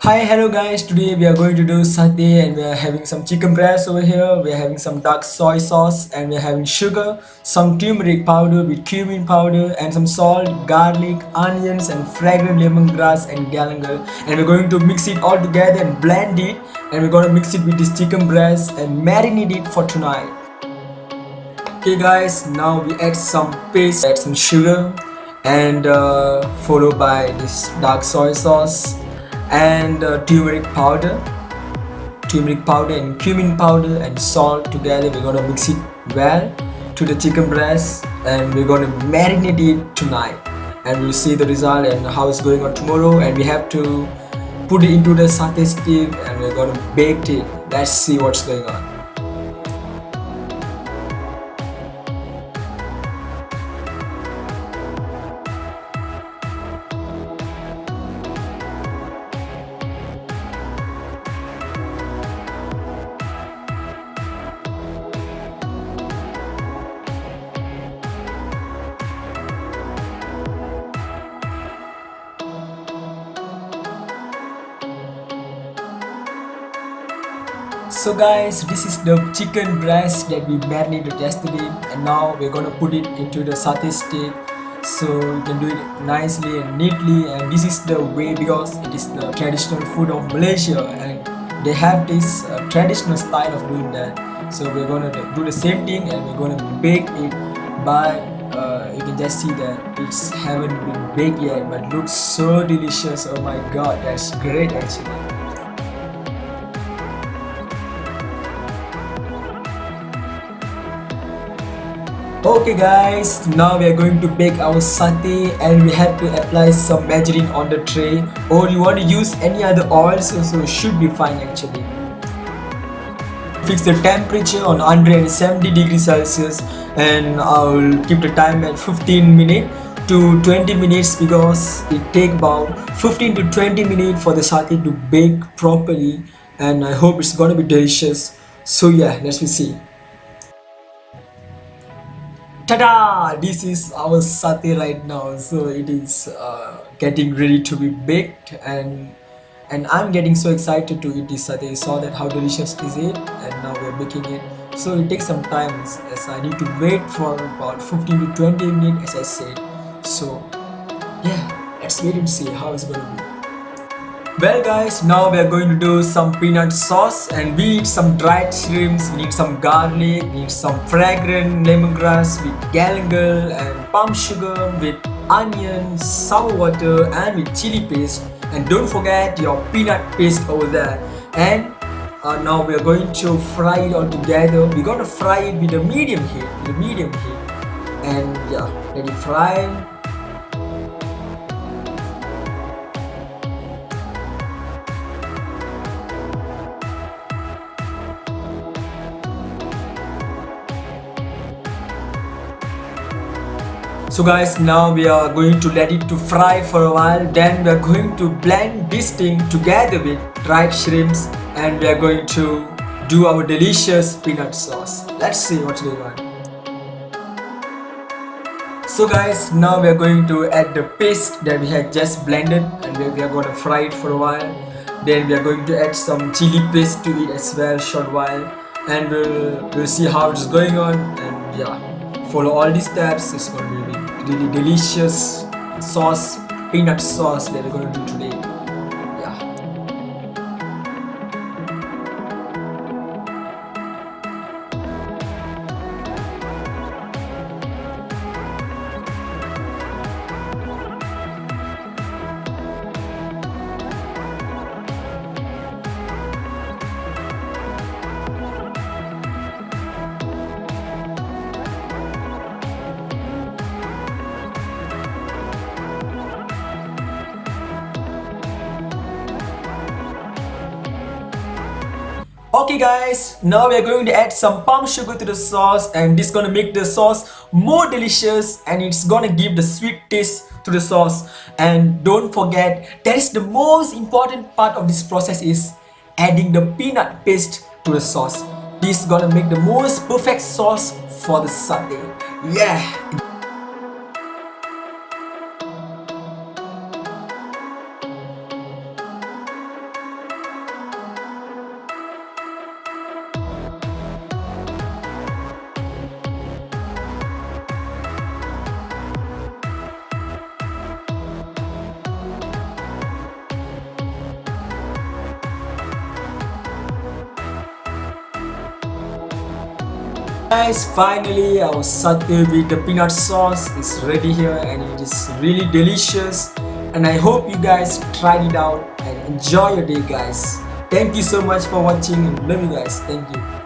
Hi, hello guys. Today we are going to do satay and we are having some chicken breast over here. We are having some dark soy sauce and we are having sugar, some turmeric powder with cumin powder and some salt, garlic, onions and fragrant lemongrass and galangal. And we're going to mix it all together and blend it, and we're going to mix it with this chicken breast and marinate it for tonight. Okay guys, now we add some paste, add some sugar and followed by this dark soy sauce and turmeric powder and cumin powder and salt together. We're gonna mix it well to the chicken breast and we're gonna marinate it tonight, and we'll see the result and how it's going on tomorrow. And we have to put it into the satay stick and we're gonna bake it. Let's see what's going on. So guys, this is the chicken breast that we marinated yesterday, and now we're gonna put it into the satay stick so you can do it nicely and neatly. And this is the way, because it is the traditional food of Malaysia and they have this traditional style of doing that. So we're gonna do the same thing and we're gonna bake it, but you can just see that it's haven't been baked yet, but looks so delicious. Oh my god, that's great actually. Okay guys, now we are going to bake our satay and we have to apply some margarine on the tray, or you want to use any other oils also should be fine actually. Fix the temperature on 170 degrees Celsius and I'll keep the time at 15 minutes to 20 minutes because it take about 15 to 20 minutes for the satay to bake properly, and I hope it's gonna be delicious. So yeah, let's see. Ta-da! This is our satay right now. So it is getting ready to be baked, and I'm getting so excited to eat this satay. Saw that how delicious is it, and now we're baking it. So it takes some time as I need to wait for about 15 to 20 minutes as I said. So yeah, let's wait and see how it's gonna be. Well guys, now we are going to do some peanut sauce, and we need some dried shrimps, we need some garlic, we need some fragrant lemongrass with galangal and palm sugar with onion, sour water and with chili paste, and don't forget your peanut paste over there. And now we are going to fry it all together. We're going to fry it with a medium heat, and yeah, let it fry. So guys, now we are going to let it to fry for a while. Then we are going to blend this thing together with dried shrimps, and we are going to do our delicious peanut sauce. Let's see what's going on. So guys, now we are going to add the paste that we had just blended, and we are going to fry it for a while. Then we are going to add some chili paste to it as well, short while, and we'll see how it's going on. And yeah, follow all these steps. It's going to be really delicious sauce, peanut sauce that we're going to do today. Yeah. Okay guys, now we are going to add some palm sugar to the sauce, and this is gonna make the sauce more delicious and it's gonna give the sweet taste to the sauce. And don't forget, that is the most important part of this process, is adding the peanut paste to the sauce. This is gonna make the most perfect sauce for the satay. Yeah! Guys, finally our satay with the peanut sauce is ready here and it is really delicious, and I hope you guys tried it out and enjoy your day guys. Thank you so much for watching and love you guys. Thank you.